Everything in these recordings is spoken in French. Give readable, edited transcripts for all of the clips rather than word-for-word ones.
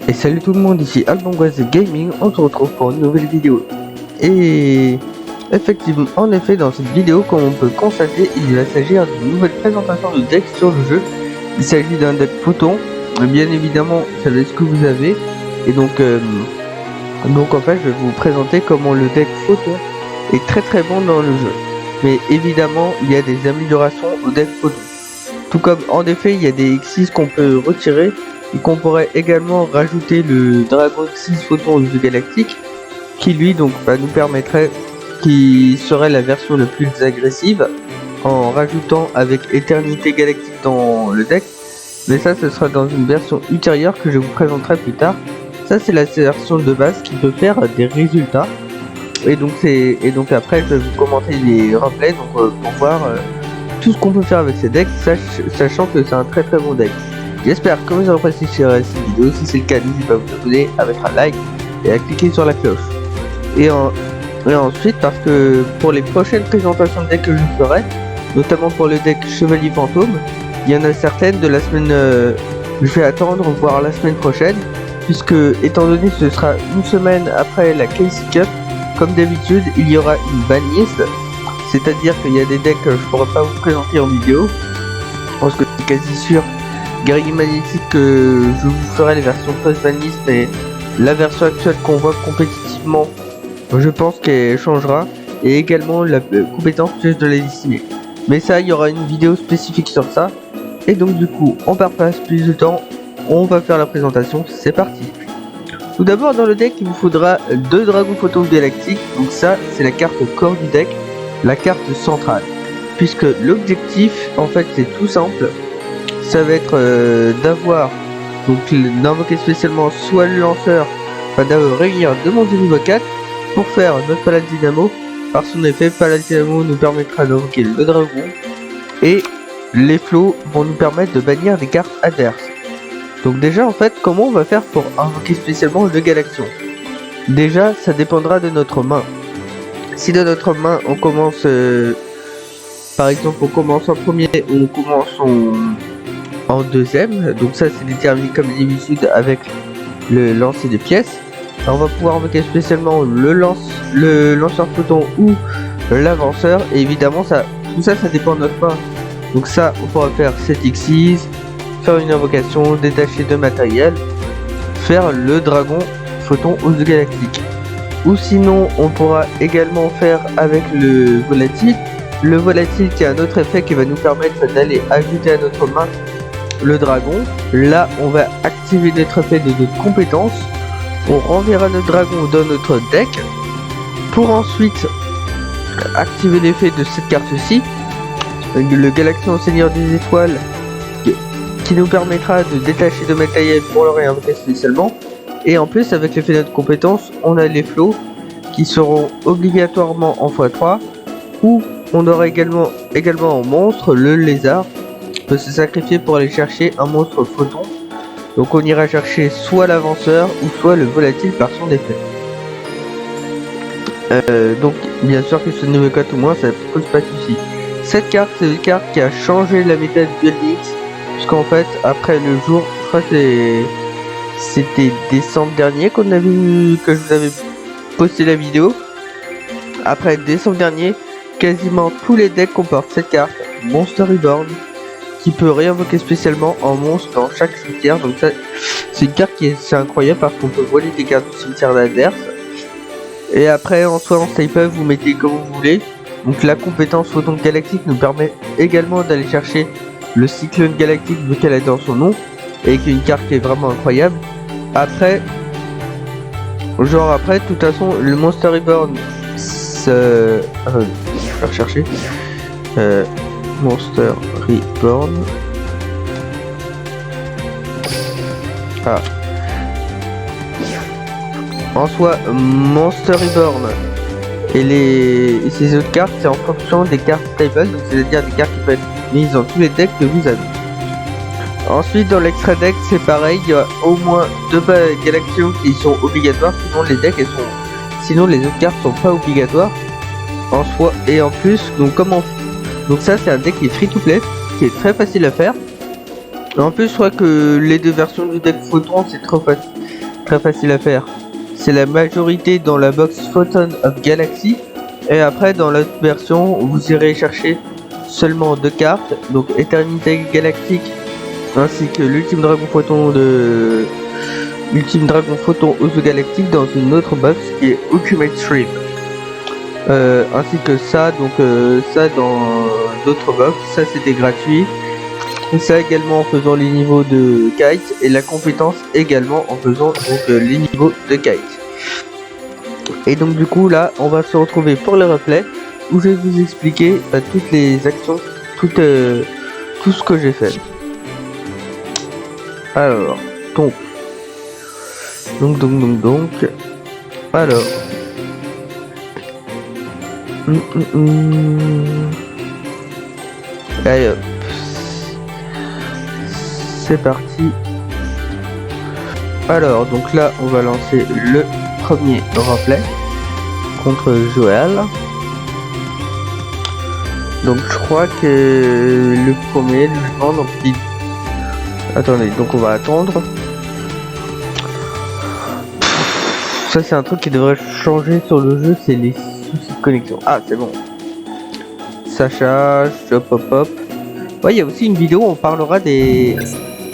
Et salut tout le monde, ici Albongoise Gaming, on se retrouve pour une nouvelle vidéo. Et effectivement, en effet, dans cette vidéo, comme on peut constater, il va s'agir d'une nouvelle présentation de deck sur le jeu. Il s'agit d'un deck photon, bien évidemment, ça va être ce que vous avez. Et donc en fait, je vais vous présenter comment le deck photon est très bon dans le jeu. Mais évidemment, il y a des améliorations au deck photon. Tout comme en effet, il y a des X6 qu'on peut retirer. Et qu'on pourrait également rajouter le Dragon 6 Photon au jeu galactique, qui lui donc nous permettrait, qui serait la version la plus agressive, en rajoutant avec Éternité Galactique dans le deck. Mais ça, ce sera dans une version ultérieure que je vous présenterai plus tard. Ça, c'est la version de base qui peut faire des résultats. Et donc après, je vais vous commenter les replays pour voir tout ce qu'on peut faire avec ces decks, sachant que c'est un très bon deck. J'espère que vous aurez apprécié cette vidéo. Si c'est le cas, n'hésitez pas à vous abonner, à mettre un like et à cliquer sur la cloche. Et ensuite, parce que pour les prochaines présentations de deck que je ferai, notamment pour le deck Chevalier Fantôme, il y en a certaines de la semaine, je vais attendre voir la semaine prochaine, puisque étant donné que ce sera une semaine après la KC Cup, comme d'habitude, il y aura une banlist, c'est-à-dire qu'il y a des decks que je pourrais pas vous présenter en vidéo, parce que c'est quasi sûr. Guerrier magnétique, je vous ferai les versions post-banlist, mais la version actuelle qu'on voit compétitivement, je pense qu'elle changera, et également la compétence piège de la destinée. Mais ça, il y aura une vidéo spécifique sur ça, et donc du coup, on perd pas plus de temps, on va faire la présentation, c'est parti. Tout d'abord, dans le deck, il vous faudra 2 dragons photon galactiques, donc ça, c'est la carte corps du deck, la carte centrale, puisque l'objectif, en fait, c'est tout simple. Ça va être d'invoquer spécialement soit le lanceur, de réunir 2 monstres de niveau 4 pour faire notre Paladinamo. Par son effet, Paladinamo nous permettra d'invoquer le dragon et les flots vont nous permettre de bannir des cartes adverses. Donc déjà, en fait, comment on va faire pour invoquer spécialement le Galaxion? Déjà, ça dépendra de notre main. Si de notre main on commence par exemple, on commence en premier, on commence en deuxième, donc ça c'est déterminé comme d'habitude avec le lancer de pièces. Alors on va pouvoir invoquer spécialement le lanceur photon ou l'avanceur, et évidemment tout ça dépend de notre main. Donc ça on pourra faire 7x6, faire une invocation, détacher de matériel, faire le dragon photon aux galactiques. Ou sinon on pourra également faire avec le volatile qui a un autre effet qui va nous permettre d'aller ajouter à notre main le dragon. Là on va activer notre effet de notre compétence, on renverra notre dragon dans notre deck pour ensuite activer l'effet de cette carte-ci, le Galaxion Seigneur des Étoiles, qui nous permettra de détacher de matériel pour le réinvoquer spécialement. Et en plus, avec l'effet de notre compétence, on a les flots qui seront obligatoirement en x3, ou on aura également en monstre le lézard peut se sacrifier pour aller chercher un monstre photon. Donc on ira chercher soit l'avanceur ou soit le volatile par son effet. Donc bien sûr que ce niveau 4 ou moins, ça pose pas de soucis. Cette carte, c'est une carte qui a changé la méta de Duel Mix, puisqu'en fait après le jour, je crois que c'était décembre dernier qu'on a vu, que je vous avais posté la vidéo. Après décembre dernier, quasiment tous les decks comportent cette carte Monster Reborn, qui peut réinvoquer spécialement en monstre dans chaque cimetière. Donc ça, c'est une carte qui est incroyable parce qu'on peut voler des cartes du cimetière d'adverse. Et après en soi en staple, vous mettez comme vous voulez. Donc la compétence photon galactique nous permet également d'aller chercher le cyclone galactique vu qu'elle est dans son nom, et qui est une carte qui est vraiment incroyable. Après, de toute façon, le Monster Reborn, je vais rechercher. Monster Reborn. En soi, Monster Reborn et ces autres cartes, c'est en fonction des cartes stable, donc c'est-à-dire des cartes qui peuvent être mises dans tous les decks que vous avez. Ensuite, dans l'extra deck, c'est pareil, il y a au moins 2 Galaxions qui sont obligatoires, sinon les autres cartes sont pas obligatoires en soi. Et en plus, donc ça c'est un deck qui est free to play, qui est très facile à faire. En plus, je crois que les 2 versions du deck photon, c'est trop facile. très facile à faire. C'est la majorité dans la box Photon of Galaxy. Et après, dans l'autre version, vous irez chercher seulement 2 cartes. Donc Éternité Galactique ainsi que l'ultime dragon photon de... Ultime Dragon Photon Ozo Galactique dans une autre box qui est Ultimate Stream. Ainsi que ça, donc ça dans d'autres box, ça c'était gratuit. Et ça également en faisant les niveaux de Kite et la compétence également en faisant donc les niveaux de Kite. Et donc du coup là on va se retrouver pour le replay où je vais vous expliquer toutes les actions, tout ce que j'ai fait. Alors donc alors allez hop, c'est parti. Alors donc là on va lancer le premier replay contre Joël. Donc je crois que le premier logiquement, donc il... Attendez, donc on va attendre. Ça c'est un truc qui devrait changer sur le jeu, c'est les soucis de connexion. Ah c'est bon. Ça charge, hop. Ouais, il y a aussi une vidéo où on parlera de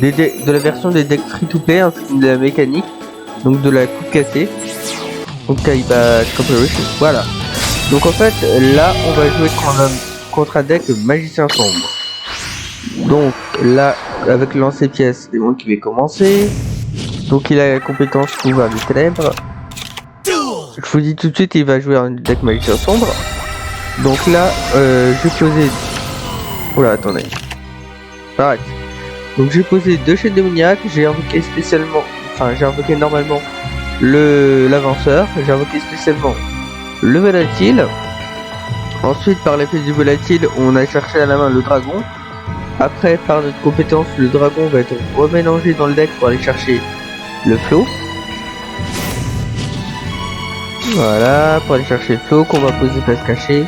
la version des decks free to play, ainsi que de la mécanique, donc de la coupe cassée. Donc Kaiba Corporation, voilà. Donc en fait là on va jouer contre un deck magicien sombre. Donc là avec le lancer pièce, c'est moi qui vais commencer. Donc il a la compétence pouvoir du ténèbres. Je vous dis tout de suite, il va jouer un deck magicien sombre. Donc là, j'ai posé... Oula, attendez. Arrête. Donc j'ai posé 2 chaînes démoniaques, j'ai invoqué spécialement... Enfin, j'ai invoqué normalement l'avanceur, j'ai invoqué spécialement le volatile. Ensuite, par l'effet du volatile, on a cherché à la main le dragon. Après, par notre compétence, le dragon va être remélangé dans le deck pour aller chercher le flot. Voilà, pour aller chercher le flot qu'on va poser place cachée.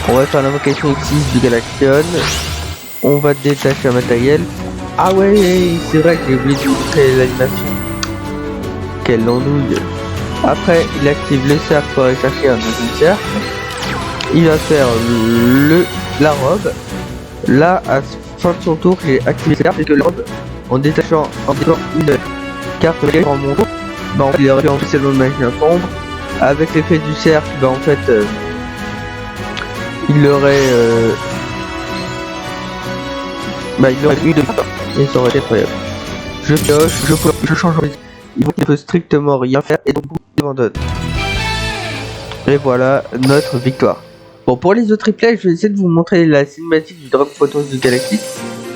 On va faire l'invocation X6 du Galaxion. On va détacher un matériel. Ah ouais, c'est vrai que j'ai oublié de vous montrer l'animation. Quelle andouille. Après, il active le cercle pour aller chercher un deuxième cercle. Il va faire la robe. Là, à la fin de son tour, j'ai activé le cercle et que la robe, en détachant une carte en mon tour, bah en fait, il aurait fait le magicien sombre. Avec l'effet du cercle, bah en fait, il aurait eu de et ça aurait été incroyable. Je pioche, je change il ne peut strictement rien faire et donc il abandonne. Et voilà notre victoire. Bon, pour les autres replays, je vais essayer de vous montrer la cinématique du Dragon Photon du Galaxy.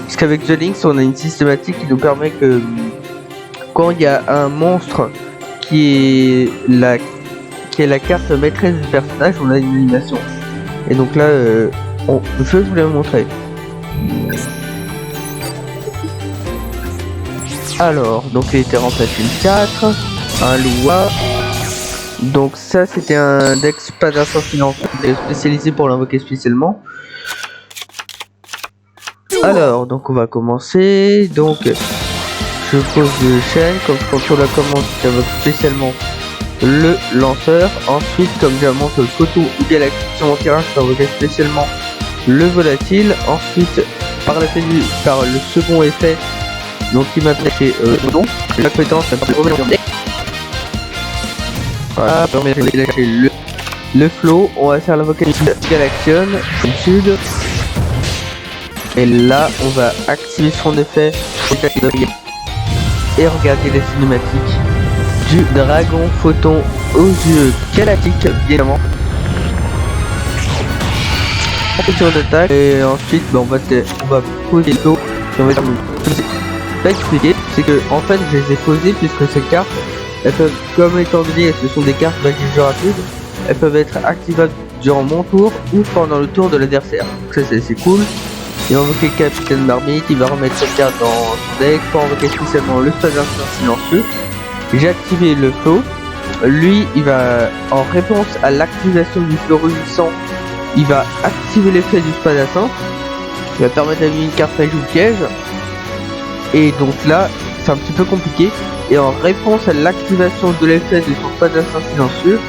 Parce qu'avec The Lynx, on a une systématique qui nous permet que quand il y a un monstre qui est la carte maîtresse du personnage, on a une animation. Et donc là, je vais vous la montrer. Alors, donc il était remplacé le 4, un Lua. Donc ça c'était un deck Spadassin Silencieux spécialisé pour l'invoquer spécialement. Alors, donc on va commencer. Donc je pose le chaîne, comme quand on la commence, j'invoque spécialement le lanceur. Ensuite, comme j'avance le photon ou galaxie sur mon terrain, je peux invoquer spécialement le volatile. Ensuite, par le second effet, donc il m'a fait la compétence, ça permet de remettre. Voilà, permet de lâcher le flow. On va faire l'invocation Galaxion comme sud. Et là, on va activer son effet et regarder les cinématiques du dragon photon aux yeux galactiques, bien évidemment. Sur d'attaque et ensuite on va poser le flow. Pas expliquer, c'est que en fait je les ai posées puisque ces cartes, elles peuvent, comme étant donné ce sont des cartes magiques rapides, elles peuvent être activables durant mon tour ou pendant le tour de l'adversaire. Ça c'est cool. Et invoquer Capitaine Marmite, il va remettre cette carte dans son deck pour invoquer spécialement le Spadassin Silencieux. J'ai activé le flow. Lui, il va, en réponse à l'activation du flow rugissant, il va activer l'effet du Spadassin. Il va permettre à lui une carte ajout piège. Et donc là, c'est un petit peu compliqué. Et en réponse à l'activation de l'effet de son pas d'instinct silencieux,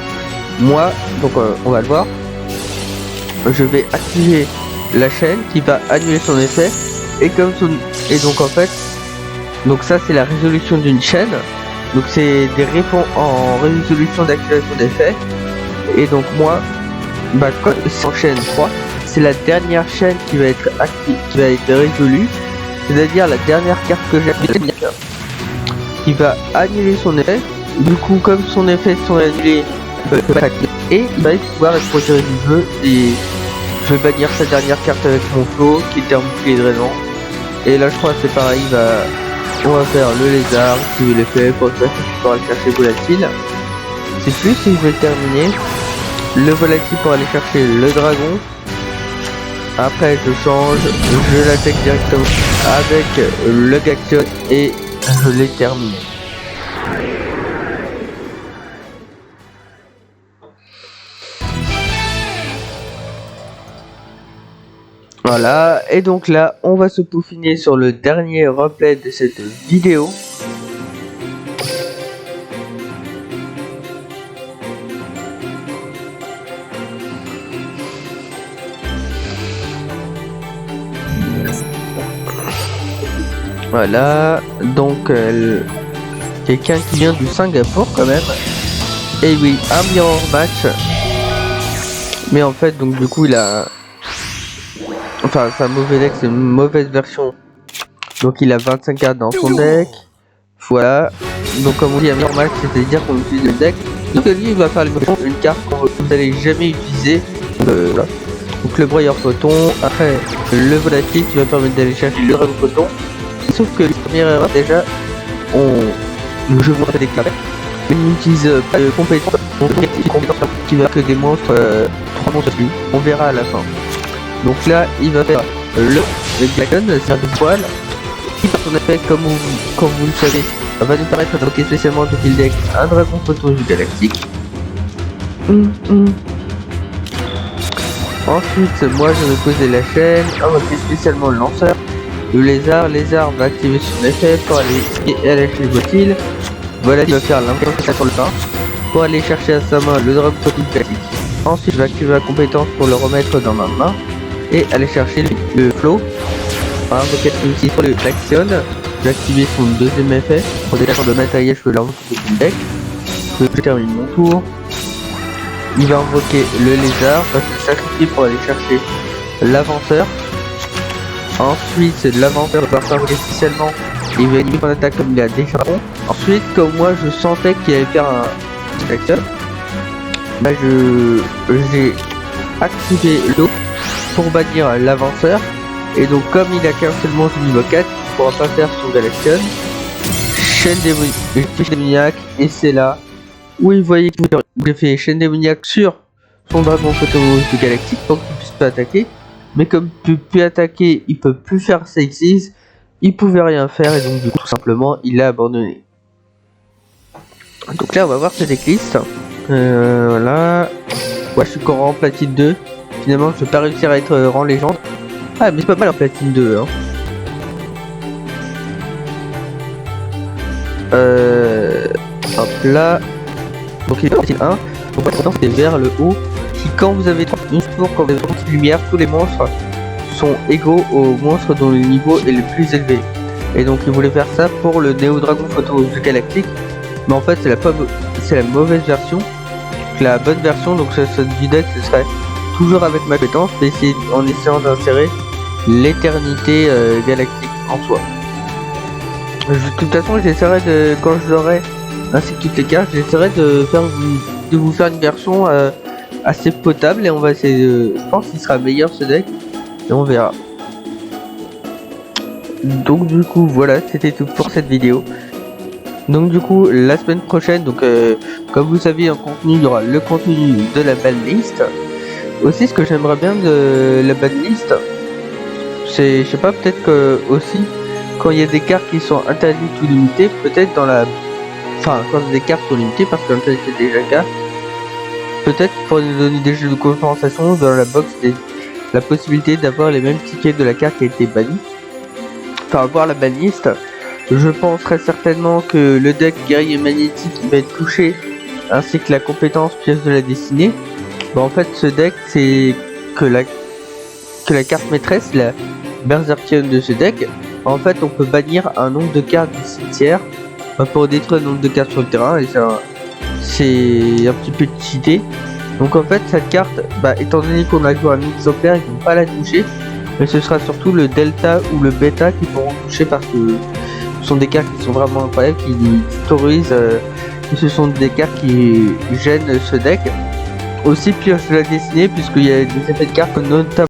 moi, donc on va le voir, je vais activer la chaîne qui va annuler son effet. Et donc en fait, donc ça c'est la résolution d'une chaîne. Donc c'est des réponses en résolution d'activation d'effet. Et donc moi, bah quand c'est en chaîne 3, c'est la dernière chaîne qui va être active, qui va être résolue. C'est-à-dire la dernière carte que j'ai activée, qui va annuler son effet. Du coup, comme son effet sont annulés, et il va pouvoir être retiré du jeu. Et je vais bannir sa dernière carte avec mon flow qui était un bouclier de drainant. Et là je crois que c'est pareil, on va faire le lézard, activer l'effet, pour ça tu pourras aller chercher volatile. C'est plus si je vais terminer. Le volatile pour aller chercher le dragon. Après je change, je l'attaque directement avec le Gaction et je l'ai terminé. Voilà, et donc là on va se peaufiner sur le dernier replay de cette vidéo. Voilà, donc quelqu'un qui vient du Singapour quand même. Et oui, un mirror match. Mais en fait, donc du coup il a... Enfin, c'est un mauvais deck, c'est une mauvaise version. Donc il a 25 cartes dans son deck. Voilà. Donc comme on dit, un mirror match, c'est-à-dire qu'on utilise le deck. Donc lui il va faire une carte que vous n'allez jamais utiliser. Voilà. Donc le broyeur photon, après le volatile qui va permettre d'aller chercher le dragon photon. Sauf que la première erreur déjà, je vous rappelle des cartes. On n'utilise pas de compétences qui va que des monstres, 3 monstres dessus. On verra à la fin. Donc là, il va faire le Glagon, c'est un poil. Qui par son effet, comme vous le savez, va nous permettre d'invoquer spécialement depuis le deck un dragon photon du galactique. Ensuite, moi je vais poser la chaîne, invoquer spécialement le lanceur. Le lézard va activer son effet pour aller chez le volatile. Voilà, il va faire l'invocation sur le pain pour aller chercher à sa main le dragon photon classique. Ensuite, je vais activer la compétence pour le remettre dans ma main et aller chercher le flow. Invoquer aussi pour le Klaxon. Je vais activer son deuxième effet pour des accords de matériel. Je peux l'invoquer sur le deck. Je termine mon tour. Il va invoquer le lézard, va se sacrifier pour aller chercher l'avanceur. Ensuite, l'avanceur va s'invoquer spécialement. Il va éliminer son attaque comme il a déjà fait. Ensuite, comme moi je sentais qu'il allait faire un action, bah j'ai activé l'eau pour bannir l'avanceur. Et donc comme il a qu'un seul monstre niveau 4, il pourra pas faire son Galaxion. Chaîne démoniaque, et c'est là où il voyait que j'ai fait chaîne démoniaque sur son dragon photo du galactique pour qu'il puisse pas attaquer. Mais comme il peut plus attaquer, il peut plus faire sexisme, il pouvait rien faire et donc du coup tout simplement il a abandonné. Donc là on va voir cette decklist. Voilà. Ouais, je suis encore en platine 2. Finalement je vais pas réussir à être rang légende. Ah mais c'est pas mal en platine 2 hein. Hop là. Donc il est en platine 1. Donc maintenant c'est vers le haut. Qui quand vous avez 3 monstres, quand vous avez 30 lumière, tous les monstres sont égaux aux monstres dont le niveau est le plus élevé. Et donc il voulait faire ça pour le Néo Dragon Photo galactique. Mais en fait c'est la mauvaise version. La bonne version, donc ce du deck ce serait toujours avec ma compétence, mais c'est en essayant d'insérer l'éternité galactique en soi. De toute façon j'essaierai de, quand j'aurai ainsi que toutes les cartes, j'essaierai de vous faire une version assez potable et on va essayer de... Je pense qu'il sera meilleur ce deck et on verra. Donc du coup voilà, c'était tout pour cette vidéo. Donc du coup la semaine prochaine, donc comme vous savez en contenu, il y aura le contenu de la banlist. Aussi ce que j'aimerais bien de la banlist, c'est, je sais pas, peut-être que aussi quand il y a des cartes qui sont interdites ou limitées, peut-être dans la... Enfin quand des cartes sont limitées parce que l'interdit c'est déjà le cas, peut-être pour nous donner des jeux de compensation dans la box, la possibilité d'avoir les mêmes tickets de la carte qui a été bannie. Enfin avoir la banlist Je pense très certainement que le deck guerrier magnétique va être touché, ainsi que la compétence pièce de la destinée. En fait, ce deck, c'est que la carte maîtresse, la berserkienne de ce deck. En fait, on peut bannir un nombre de cartes du cimetière pour détruire le nombre de cartes sur le terrain, et c'est un petit peu cheaté. Donc en fait, cette carte, étant donné qu'on a joué un exemplaire, ils vont pas la toucher, mais ce sera surtout le delta ou le bêta qui pourront toucher, parce que ce sont des cartes qui sont vraiment incroyables, qui terrorisent, et ce sont des cartes qui gênent ce deck. Aussi pioche de la destinée, puisqu'il y a des effets de cartes notamment